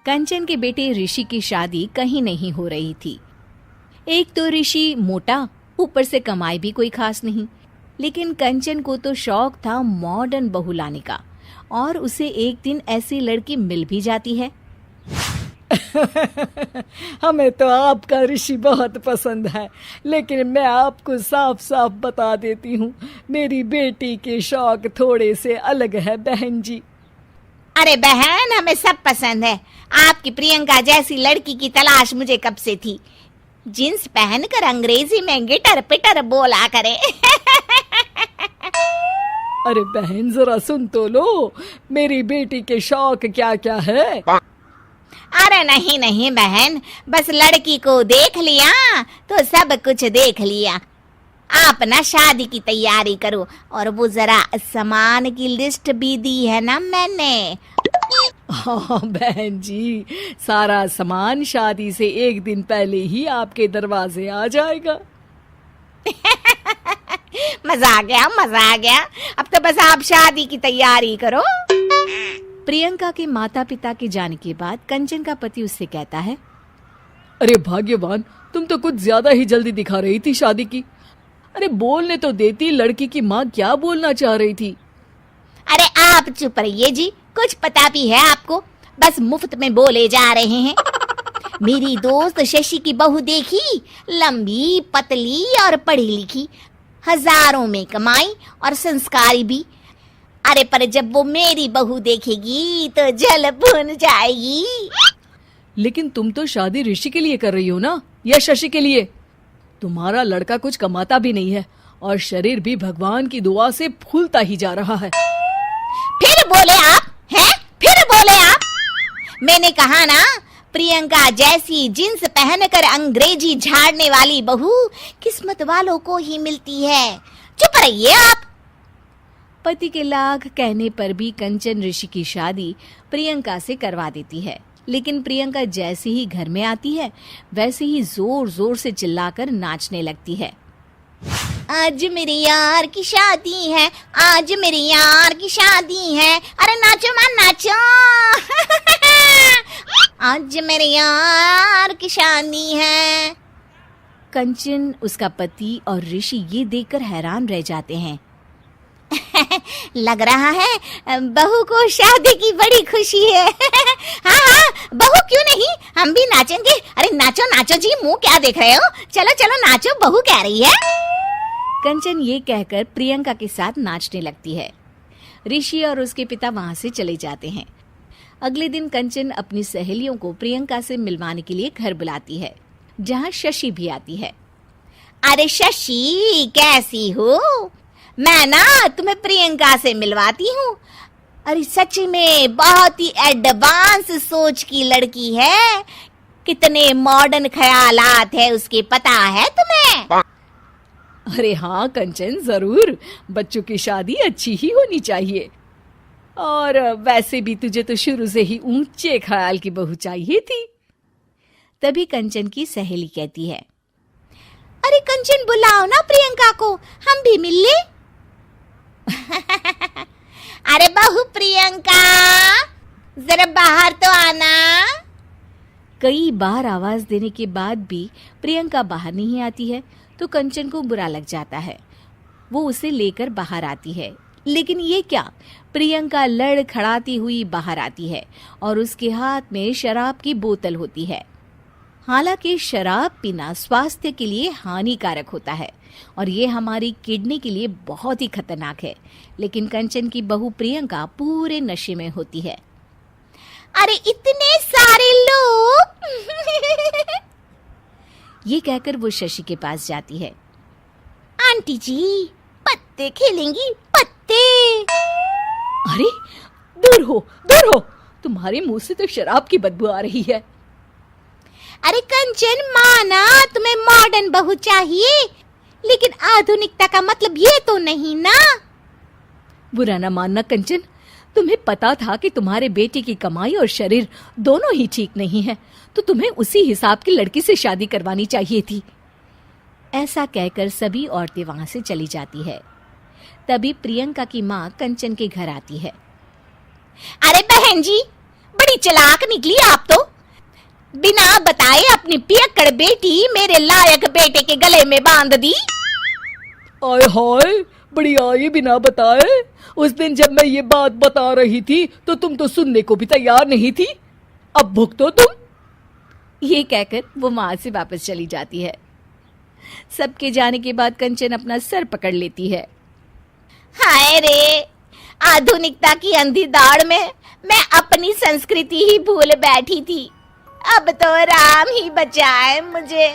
कंचन के बेटे ऋषि की शादी कहीं नहीं हो रही थी। एक तो ऋषि मोटा, ऊपर से कमाई भी कोई खास नहीं। लेकिन कंचन को तो शौक था मॉडर्न बहू लाने का, और उसे एक दिन ऐसी लड़की मिल भी जाती है। हमें तो आपका ऋषि बहुत पसंद है, लेकिन मैं आपको साफ साफ बता देती हूँ, मेरी बेटी के शौक थोड़े से अलग है बहन जी। अरे बहन, हमें सब पसंद है। आपकी प्रियंका जैसी लड़की की तलाश मुझे कब से थी। जींस पहनकर अंग्रेजी में गिटर पिटर बोला करे। अरे बहन, जरा सुन तो लो, मेरी बेटी के शौक क्या क्या है। अरे नहीं नहीं बहन, बस लड़की को देख लिया तो सब कुछ देख लिया। आप ना शादी की तैयारी करो, और वो जरा सामान की लिस्ट भी दी है ना मैंने। हाँ बहन जी, सारा सामान शादी से एक दिन पहले ही आपके दरवाजे आ जाएगा। मजा आ गया, मजा आ गया। अब तो बस आप शादी की तैयारी करो। प्रियंका के माता पिता के जाने के बाद कंचन का पति उससे कहता है, अरे भाग्यवान, तुम तो कुछ ज्यादा ही जल्दी दिखा रही थी शादी की। अरे बोलने तो देती, लड़की की माँ क्या बोलना चाह रही थी। अरे आप चुप रहिए जी, कुछ पता भी है आपको, बस मुफ्त में बोले जा रहे हैं। मेरी दोस्त शशि की बहू देखी, लंबी पतली और पढ़ी लिखी, हजारों में कमाई और संस्कारी भी। अरे पर जब वो मेरी बहू देखेगी तो जल भुन जाएगी। लेकिन तुम तो शादी ऋषि के लिए कर रही हो ना, या शशि के लिए? तुम्हारा लड़का कुछ कमाता भी नहीं है, और शरीर भी भगवान की दुआ से फूलता ही जा रहा है। फिर बोले आप हैं? फिर बोले आप? मैंने कहा ना, प्रियंका जैसी जींस पहनकर अंग्रेजी झाड़ने वाली बहू किस्मत वालों को ही मिलती है। चुप रहिए आप। पति के लाख कहने पर भी कंचन ऋषि की शादी प्रियंका से करवा देती है। लेकिन प्रियंका जैसे ही घर में आती है, वैसे ही जोर जोर से चिल्लाकर नाचने लगती है। आज मेरे यार की शादी है, आज मेरे यार की शादी है। अरे नाचो मां नाचो। आज मेरे यार की शादी है। कंचन, उसका पति और ऋषि ये देखकर हैरान रह जाते हैं। लग रहा है बहू को शादी की बड़ी खुशी है। हाँ हाँ, बहू क्यों नहीं, हम भी नाचेंगे। अरे नाचो नाचो जी, मुंह क्या देख रहे हो, चलो चलो नाचो, बहू कह रही है। कंचन ये कहकर प्रियंका के साथ नाचने लगती है। ऋषि और उसके पिता वहां से चले जाते हैं। अगले दिन कंचन अपनी सहेलियों को प्रियंका से मिलवाने के लिए घर बुलाती है, जहां शशि भी आती है। अरे शशि, कैसी हो? मैं ना तुम्हें प्रियंका से मिलवाती हूँ। अरे सच में बहुत ही एडवांस सोच की लड़की है। कितने मॉडर्न ख्यालात है उसके, पता है तुम्हें? अरे हाँ कंचन, जरूर। बच्चों की शादी अच्छी ही होनी चाहिए, और वैसे भी तुझे तो शुरू से ही ऊंचे ख्याल की बहू चाहिए थी। तभी कंचन की सहेली कहती है, अरे कंचन, बुलाओ ना प्रियंका को, हम भी मिल ले। अरे बहू प्रियंका, जरा बाहर तो आना। कई बार आवाज देने के बाद भी प्रियंका बाहर नहीं आती है, तो कंचन को बुरा लग जाता है। वो उसे लेकर बाहर आती है, लेकिन ये क्या, प्रियंका लड़खड़ाती हुई बाहर आती है और उसके हाथ में शराब की बोतल होती है। हालांकि शराब पीना स्वास्थ्य के लिए हानिकारक होता है, और ये हमारी किडनी के लिए बहुत ही खतरनाक है। लेकिन कंचन की बहू प्रियंका पूरे नशे में होती है। अरे इतने सारे लोग। ये कहकर वो शशि के पास जाती है। आंटी जी, पत्ते खेलेंगी, पत्ते। अरे दूर हो, दूर हो, तुम्हारे मुंह से तो शराब की बदबू आ रही है। अरे कंचन, माना तुम्हें मॉडर्न बहू चाहिए, लेकिन आधुनिकता का मतलब ये तो नहीं ना। बुरा न मानना कंचन, तुम्हें पता था कि तुम्हारे बेटे की कमाई और शरीर दोनों ही ठीक नहीं है, तो तुम्हें उसी हिसाब की लड़की से शादी करवानी चाहिए थी। ऐसा कहकर सभी औरतें वहां से चली जाती है। तभी प्रियंका की माँ कंचन के घर आती है। अरे बहन जी, बड़ी चालाक निकली आप तो। बिना बताए अपनी पियक्कड़ बेटी मेरे लायक बेटे के गले में बांध दी। आय हाय, बड़ी आई बिना बताए। उस दिन जब मैं ये बात बता रही थी तो तुम तो सुनने को भी तैयार नहीं थी। अब भुगतो तुम। ये कहकर वो वहां से वापस चली जाती है। सबके जाने के बाद कंचन अपना सर पकड़ लेती है। हाय रे, आधुनिकता की अंधी दौड़ में मैं अपनी संस्कृति ही भूल बैठी थी। अब तो राम ही बचाए मुझे।